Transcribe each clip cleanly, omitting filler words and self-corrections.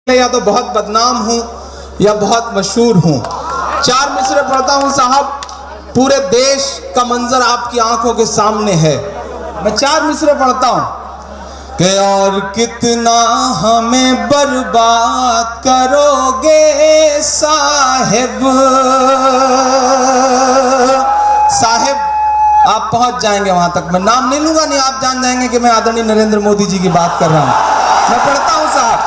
या तो बहुत बदनाम हूं या बहुत मशहूर हूं। चार मिसरे पढ़ता हूं साहब, पूरे देश का मंजर आपकी आंखों के सामने है। मैं चार मिसरे पढ़ता हूं कि और कितना हमें बर्बाद करोगे साहिब। साहिब आप पहुंच जाएंगे वहां तक, मैं नाम नहीं लूंगा, नहीं आप जान जाएंगे कि मैं आदरणीय नरेंद्र मोदी जी की बात कर रहा हूं। मैं पढ़ता हूं साहब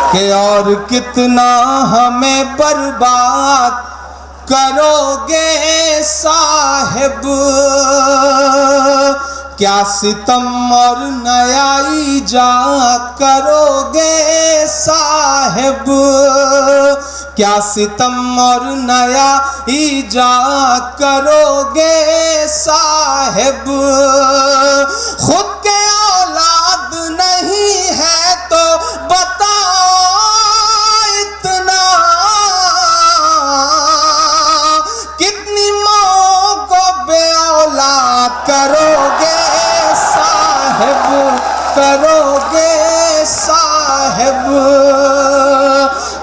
कि और कितना हमें बर्बाद करोगे साहिब, क्या सितम और नया ईजाद करोगे साहिब, क्या सितम और नया ईजाद करोगे साहिब। खुद के औलाद नहीं है तो बताओ इतना, कितनी माँ को बे औलाद करोगे साहिब, करोगे साहिब।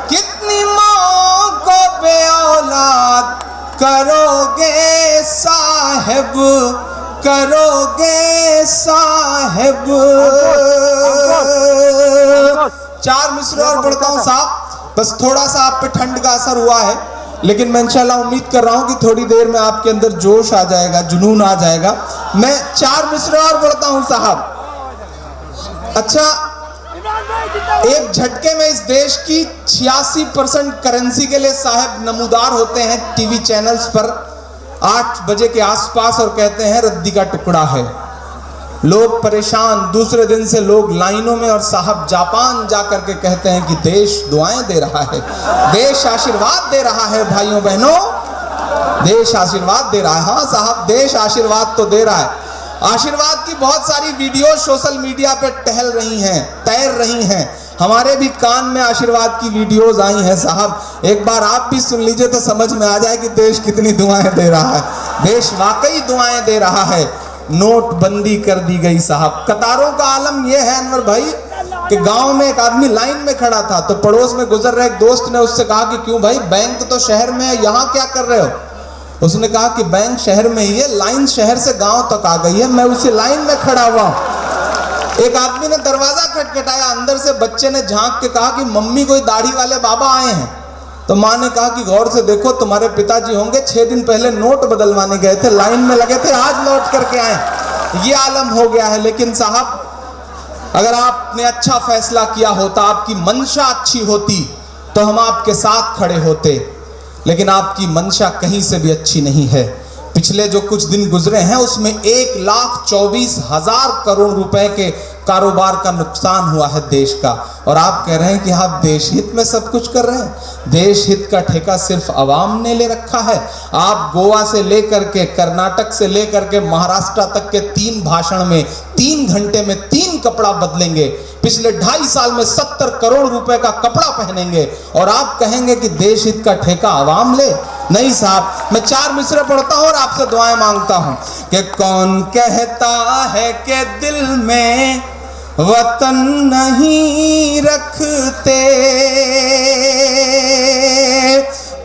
कितनी माँ को बे औलाद करोगे साहिब, करोगे साहिब। चार मिसरे और पढ़ता हूं साहब, बस थोड़ा सा आप पे ठंड का असर हुआ है, लेकिन मैं इंशाल्लाह उम्मीद कर रहा हूं कि थोड़ी देर में आपके अंदर जोश आ जाएगा, जुनून आ जाएगा। मैं चार मिसरे और पढ़ता हूं साहब। अच्छा, एक झटके में इस देश की 86% करेंसी के लिए साहब नमूदार होते हैं टीवी चैनल्स पर 8 बजे के आसपास और कहते हैं रद्दी का टुकड़ा है। लोग परेशान, दूसरे दिन से लोग लाइनों में, और साहब जापान जाकर के कहते हैं कि देश दुआएं दे रहा है, देश आशीर्वाद दे रहा है। भाइयों बहनों, देश आशीर्वाद दे रहा है। हाँ साहब, देश आशीर्वाद तो दे रहा है। आशीर्वाद की बहुत सारी वीडियो सोशल मीडिया पे टहल रही हैं, तैर रही हैं। हमारे भी कान में आशीर्वाद की वीडियोस आई हैं साहब। एक बार आप भी सुन लीजिए तो समझ में आ जाए कि देश कितनी दुआएं दे रहा है। देश वाकई दुआएं दे रहा है। नोटबंदी कर दी गई साहब। कतारों का आलम यह है अनवर भाई कि गांव में एक आदमी लाइन में खड़ा था, तो पड़ोस में गुजर रहे एक दोस्त ने उससे कहा कि क्यों भाई, बैंक तो शहर में है, यहाँ क्या कर रहे हो? उसने कहा कि बैंक शहर में ही है, लाइन शहर से गांव तक आ गई है, मैं उसी लाइन में खड़ा हुआ हूं। एक आदमी ने दरवाजा खटखटाया, अंदर से बच्चे ने झांक के कहा कि मम्मी कोई दाढ़ी वाले बाबा आए हैं। तो माँ ने कहा कि गौर से देखो, तुम्हारे पिताजी होंगे 6 दिन पहले नोट बदलवाने गए थे, लाइन में लगे थे, आज लौट करके आए। ये आलम हो गया है। लेकिन साहब, अगर आपने अच्छा फैसला किया होता, आपकी मंशा अच्छी होती, तो हम आपके साथ खड़े होते। लेकिन आपकी मंशा कहीं से भी अच्छी नहीं है। पिछले जो कुछ दिन गुजरे हैं उसमें 1,24,000 करोड़ रुपए के कारोबार का नुकसान हुआ है देश का, और आप कह रहे हैं कि आप देश हित में सब कुछ कर रहे हैं। देश हित का ठेका सिर्फ अवाम ने ले रखा है। आप गोवा से लेकर के, कर्नाटक से लेकर के महाराष्ट्र तक के 3 भाषण में 3 घंटे में 3 कपड़ा बदलेंगे। पिछले 2.5 साल में 70 करोड़ रुपए का कपड़ा पहनेंगे, और आप कहेंगे कि देश हित का ठेका अवाम ले? नहीं साहब। मैं 4 मिसरे पढ़ता हूं और आपसे दुआएं मांगता हूं कि कौन कहता है कि दिल में वतन नहीं रखते,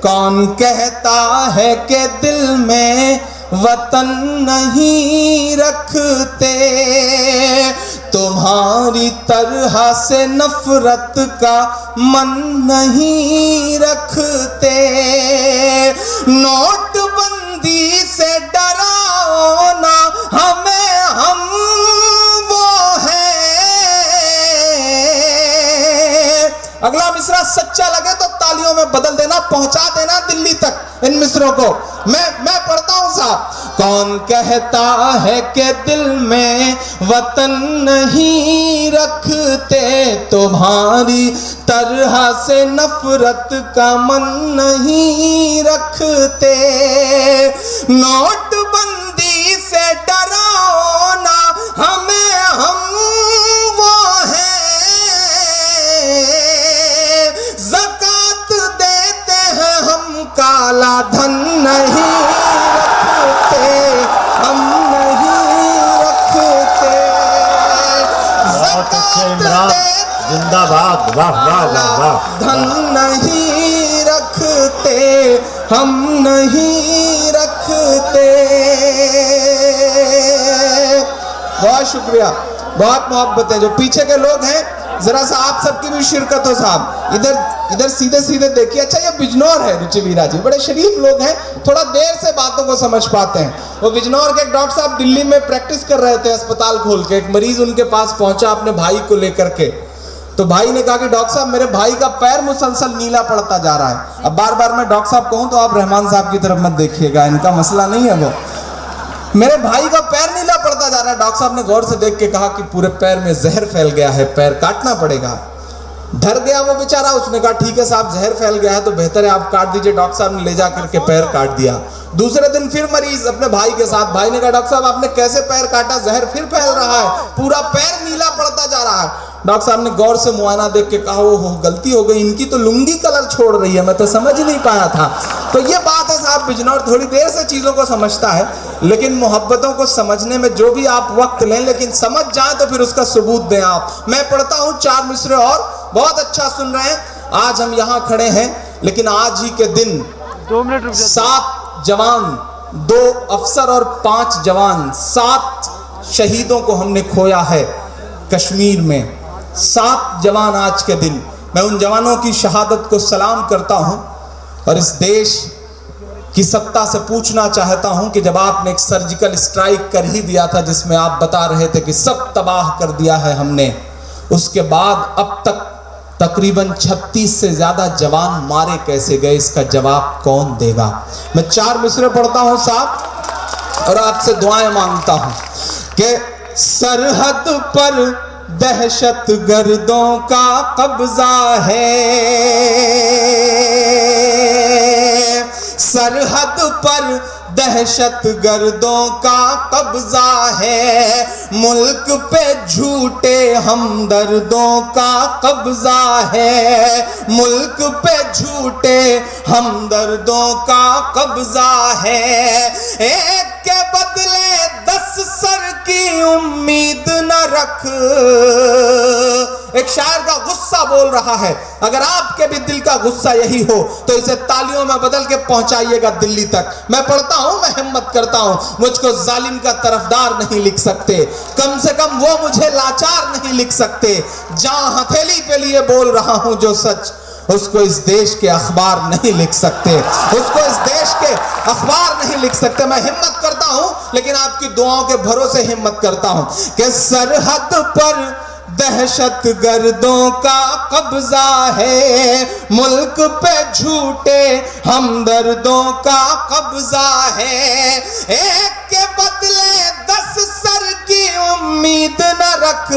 कौन कहता है कि दिल में वतन नहीं रखते, तुम्हारी तरह से नफरत का मन नहीं रखते, नोटबंदी से डराओ ना हमें, हम वो हैं। अगला मिसरा सच्चा लगे तो तालियों में बदल देना, पहुंचा देना दिल्ली तक इन मिसरों को। मैं पढ़ता हूं साहब। कौन कहता है कि दिल में वतन नहीं रखते, तुम्हारी तरह से नफरत का मन नहीं रखते, नोटबंदी से डराओ ना हमें, हम वो हैं, ज़कात देते हैं हम, काला धन नहीं रखते, हम नहीं रखते। बहुत अच्छे इमरान, जिंदाबाद, वाह वाह वाह। धन नहीं रखते, हम नहीं रखते। बहुत शुक्रिया, बहुत मोहब्बत है। जो पीछे के लोग हैं जरा सा आप सबकी भी शिरकत हो साहब। इधर सीधे सीधे देखिए। अच्छा ये बिजनौर है रुचि वीरा जी, बड़े शरीफ लोग हैं, थोड़ा देर से बातों को समझ पाते हैं। वो बिजनौर के एक डॉक्टर साहब दिल्ली में प्रैक्टिस कर रहे थे अस्पताल खोल के। एक मरीज उनके पास पहुंचा अपने भाई को लेकर के, तो भाई ने कहा कि डॉक्टर साहब मेरे भाई का पैर मुसलसल नीला पड़ता जा रहा है। अब बार बार मैं डॉक्टर साहब कहूं तो आप रहमान साहब की तरफ मत देखिएगा, इनका मसला नहीं है वो। मेरे भाई का पैर नीला पड़ता जा रहा है। डॉक्टर साहब ने गौर से देख के कहा कि पूरे पैर में जहर फैल गया है, पैर काटना पड़ेगा। डर गया वो बेचारा, उसने कहा ठीक है साहब जहर फैल गया है तो बेहतर है आप काट दीजिए। डॉक्टर साहब ने ले जा करके पैर काट दिया। दूसरे दिन फिर मरीज अपने भाई के साथ, भाई ने कहा डॉक्टर साहब आपने कैसे पैर काटा, जहर फिर फैल रहा है, पूरा पैर नीला पड़ता जा रहा है। डॉक्टर साहब ने गौर से मुआयना देख के कहा ओहो गलती हो गई, इनकी तो लुंगी कलर छोड़ रही है, मैं तो समझ ही नहीं पाया था। तो ये बात है साहब, बिजनौर थोड़ी देर से चीजों को समझता है, लेकिन मोहब्बतों को समझने में जो भी आप वक्त लें, लेकिन समझ जाए तो फिर उसका सबूत दें आप। मैं पढ़ता हूँ 4 मिसरे और बहुत अच्छा सुन रहे हैं। आज हम यहाँ खड़े हैं, लेकिन आज ही के दिन 2 मिनट रुक जाओ। 7 जवान, 2 अफसर और 5 जवान, 7 शहीदों को हमने खोया है कश्मीर में। 7 जवान आज के दिन। मैं उन जवानों की शहादत को सलाम करता हूं और इस देश की सत्ता से पूछना चाहता हूं कि जब आपने एक सर्जिकल स्ट्राइक कर ही दिया था जिसमें आप बता रहे थे कि सब तबाह कर दिया है हमने, उसके बाद अब तक तकरीबन 36 से ज्यादा जवान मारे कैसे गए, इसका जवाब कौन देगा। मैं 4 मिसरे पढ़ता हूं साहब और आपसे दुआएं मांगता हूं कि सरहद पर दहशत गर्दों का कब्जा है, सरहद पर दहशत गर्दों का कब्जा है, मुल्क पे झूठे हमदर्दों का कब्जा है, मुल्क पे झूठे हमदर्दों का कब्जा है। एक के बदले 10 सर की उम्मीद न रख। एक शायर का गुस्सा बोल रहा है, अगर आपके भी दिल का गुस्सा यही हो तो इसे तालियों में बदल के पहुंचाइएगा दिल्ली तक। मैं पढ़ता हूं, मैं हिम्मत करता हूं, मुझको जालिम का तरफदार नहीं लिख सकते, कम से कम वो मुझे लाचार नहीं लिख सकते। जहां हथेली पे लिए बोल रहा हूं जो सच, उसको इस देश के अखबार नहीं लिख सकते, उसको इस देश के अखबार नहीं लिख सकते। मैं हिम्मत करता हूं, लेकिन आपकी दुआओं के भरोसे हिम्मत करता हूं कि सरहद पर दहशत गर्दों का कब्जा है, मुल्क पे झूठे हमदर्दों का कब्जा है। एक के बदले 10 सर की उम्मीद न रख,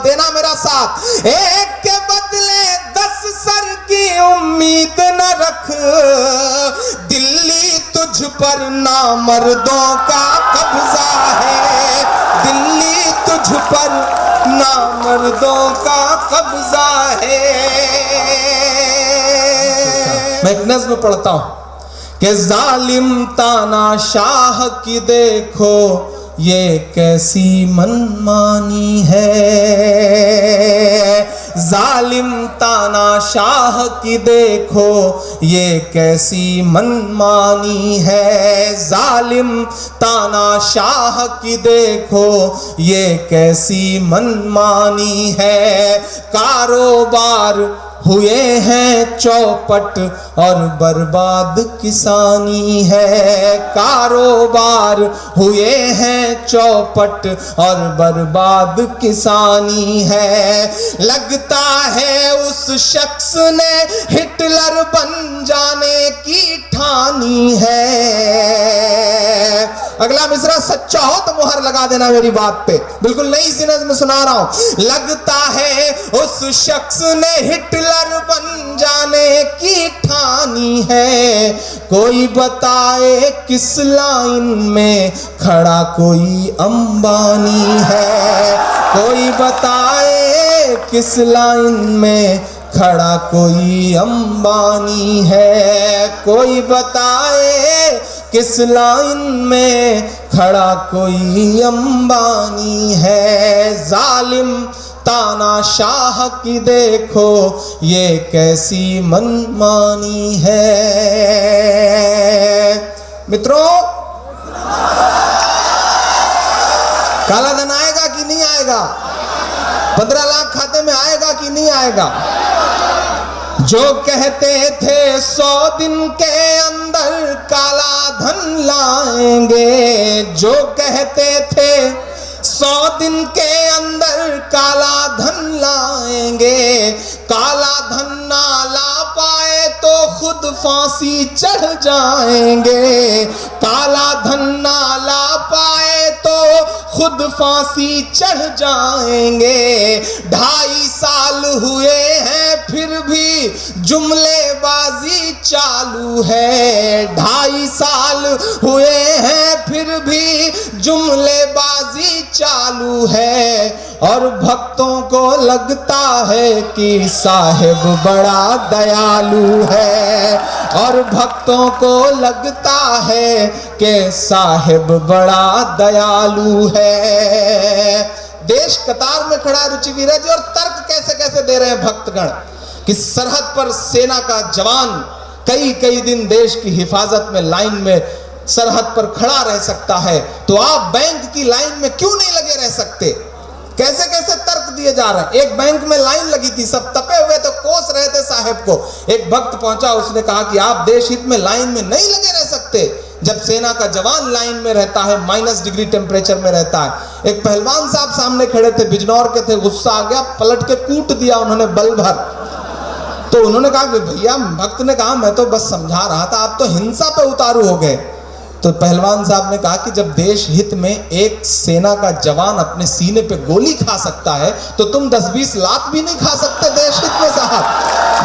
देना मेरा साथ। एक के बदले 10 सर की उम्मीद न रख, दिल्ली तुझ पर नामर्दों का कब्जा है, दिल्ली तुझ पर नामर्दों का कब्जा है। मैं एक नज़्म पढ़ता हूं कि जालिम तानाशाह की देखो ये कैसी मनमानी है, जालिम तानाशाह की देखो ये कैसी मनमानी है, जालिम तानाशाह की देखो ये कैसी मनमानी है। कारोबार हुए हैं चौपट और बर्बाद किसानी है, कारोबार हुए हैं चौपट और बर्बाद किसानी है। लगता है उस शख्स ने हिटलर बन जाने की ठानी है। अगला मिसरा सच्चा हो तो मुहर लगा देना मेरी बात पे, बिल्कुल नई सी नज़्म सुना रहा हूं। लगता है उस शख्स ने हिटलर बन जाने की ठानी है, कोई बताए किस लाइन में खड़ा कोई अंबानी है, कोई बताए किस लाइन में खड़ा कोई अंबानी है, कोई बताए किस लाइन में खड़ा कोई अंबानी है। जालिम तानाशाह की देखो ये कैसी मनमानी है। मित्रों, काला धन आएगा कि नहीं आएगा? 15 लाख खाते में आएगा कि नहीं आएगा? जो कहते थे 100 दिन के अंदर काला धन लाएंगे, जो कहते थे 100 दिन के अंदर काला धन लाएंगे, काला धन ना ला पाए तो खुद फांसी चढ़ जाएंगे, काला धन ना ला पाए तो खुद फांसी चढ़ जाएंगे। 2.5 साल हुए हैं फिर भी जुमलेबाजी चालू है, 2.5 साल हुए हैं फिर भी जुमलेबाजी चालू है। और भक्तों को लगता है कि साहिब बड़ा दयालु है, और भक्तों को लगता है कि साहिब बड़ा दयालु है। देश कतार में खड़ा है रुचिवीर जी, और तर्क कैसे कैसे दे रहे हैं भक्तगण कि सरहद पर सेना का जवान कई कई दिन देश की हिफाजत में लाइन में सरहद पर खड़ा रह सकता है, तो आप बैंक की लाइन में क्यों नहीं लगे रह सकते? कैसे कैसे तर्क दिए जा रहे हैं। एक बैंक में लाइन लगी थी, सब तपे हुए तो कोस रहे थे साहब को। एक भक्त पहुंचा, उसने कहा कि आप देश हित में लाइन में नहीं लगे रह सकते जब सेना का जवान लाइन में रहता है, -डिग्री टेम्परेचर में रहता है। एक पहलवान साहब सामने खड़े थे, बिजनौर के थे, गुस्सा आ गया, पलट के कूट दिया उन्होंने बल भर। तो उन्होंने कहा कि भैया, भक्त ने कहा मैं तो बस समझा रहा था, आप तो हिंसा पे उतारू हो गए। तो पहलवान साहब ने कहा कि जब देश हित में एक सेना का जवान अपने सीने पे गोली खा सकता है तो तुम 10-20 लाख भी नहीं खा सकते देश हित में साहब।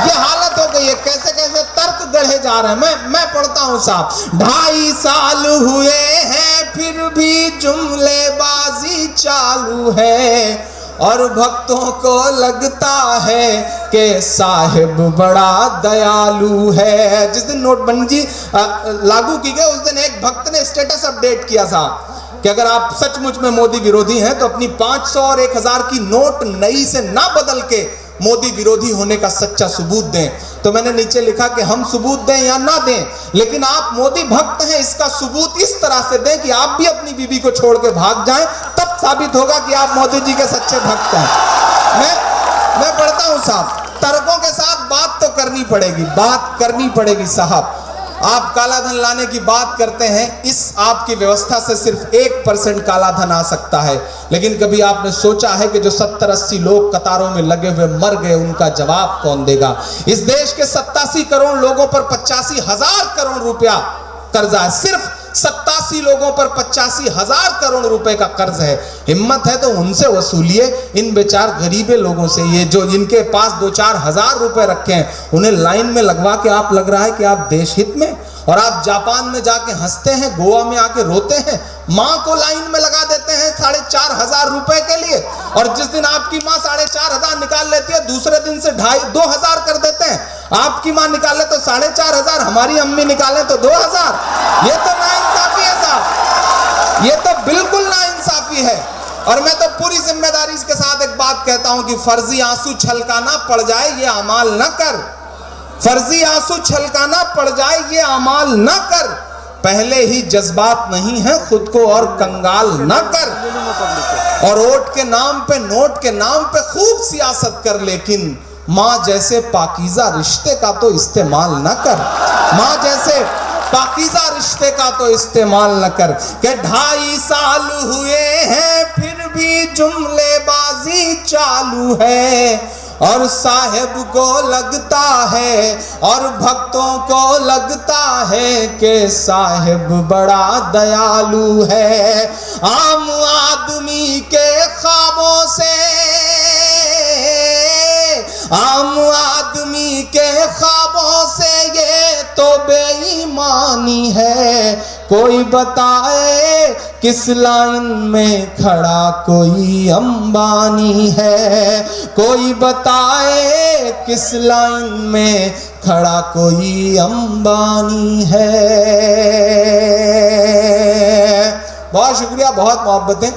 ये हालत हो गई है। कैसे कैसे तर्क गढ़े जा रहे हैं। मैं पढ़ता हूं साहब, 2.5 साल हुए हैं फिर भी जुमलेबाजी चालू है, और भक्तों को लगता है कि साहिब बड़ा दयालु है। जिस दिन नोटबंदी लागू की गई उस दिन एक भक्त ने स्टेटस अपडेट किया था कि अगर आप सचमुच में मोदी विरोधी हैं तो अपनी 500 और 1000 की नोट नई से ना बदल के मोदी विरोधी होने का सच्चा सबूत दें। तो मैंने नीचे लिखा कि हम सबूत दें या ना दें, लेकिन आप मोदी भक्त हैं, इसका सबूत इस तरह से दें कि आप भी अपनी बीवी को छोड़ के भाग जाएं, तब साबित होगा कि आप मोदी जी के सच्चे भक्त हैं। मैं पढ़ता हूं साहब, तर्कों के साथ बात तो करनी पड़ेगी, बात करनी पड़ेगी साहब। आप काला धन लाने की बात करते हैं, इस आपकी व्यवस्था से सिर्फ 1% काला धन आ सकता है, लेकिन कभी आपने सोचा है कि जो 70-80 लोग कतारों में लगे हुए मर गए, उनका जवाब कौन देगा? इस देश के 87 करोड़ लोगों पर 85,000 करोड़ रुपया कर्जा है। सिर्फ 87 लोगों पर 85,000 करोड़ रुपए का कर्ज है। हिम्मत है तो उनसे वसूलिए, इन बेचार गरीबे लोगों से। ये जो जिनके पास 2-4 हजार रुपए रखे हैं, उन्हें लाइन में लगवा के आप लग रहा है कि आप देश हित में, और आप जापान में जाके हंसते हैं, गोवा में आके रोते हैं, माँ को लाइन में लगा देते हैं 4,500 रुपए के लिए, और जिस दिन आपकी माँ 4,500 निकाल लेती है, दूसरे दिन से 2,500 कर देते हैं। आपकी माँ निकाले तो 4,500, हमारी अम्मी निकाले तो 2,000। ये तो नाइंसाफी है साहब, ये तो बिल्कुल नाइंसाफी है। और मैं तो पूरी जिम्मेदारी के साथ एक बात कहता हूं कि फर्जी आंसू छलकाना पड़ जाए ये अमाल न कर, फर्जी आंसू छलकाना पड़ जाए ये अमाल न कर, पहले ही जज्बात नहीं है खुद को और कंगाल न कर। और वोट के नाम पे, नोट के नाम पे खूब सियासत कर, लेकिन माँ जैसे पाकीज़ा रिश्ते का तो इस्तेमाल न कर, माँ जैसे पाकीज़ा रिश्ते का तो इस्तेमाल न कर। के 2.5 साल हुए हैं फिर भी जुमलेबाजी चालू है, और साहेब को लगता है और भक्तों को लगता है कि साहेब बड़ा दयालु है। आम आदमी के ख्वाबों से, आम आदमी के ख्वाबों से ये तो बेईमानी है। कोई बताए किस लाइन में खड़ा कोई अंबानी है, कोई बताए किस लाइन में खड़ा कोई अंबानी है। बहुत शुक्रिया, बहुत मोहब्बतें।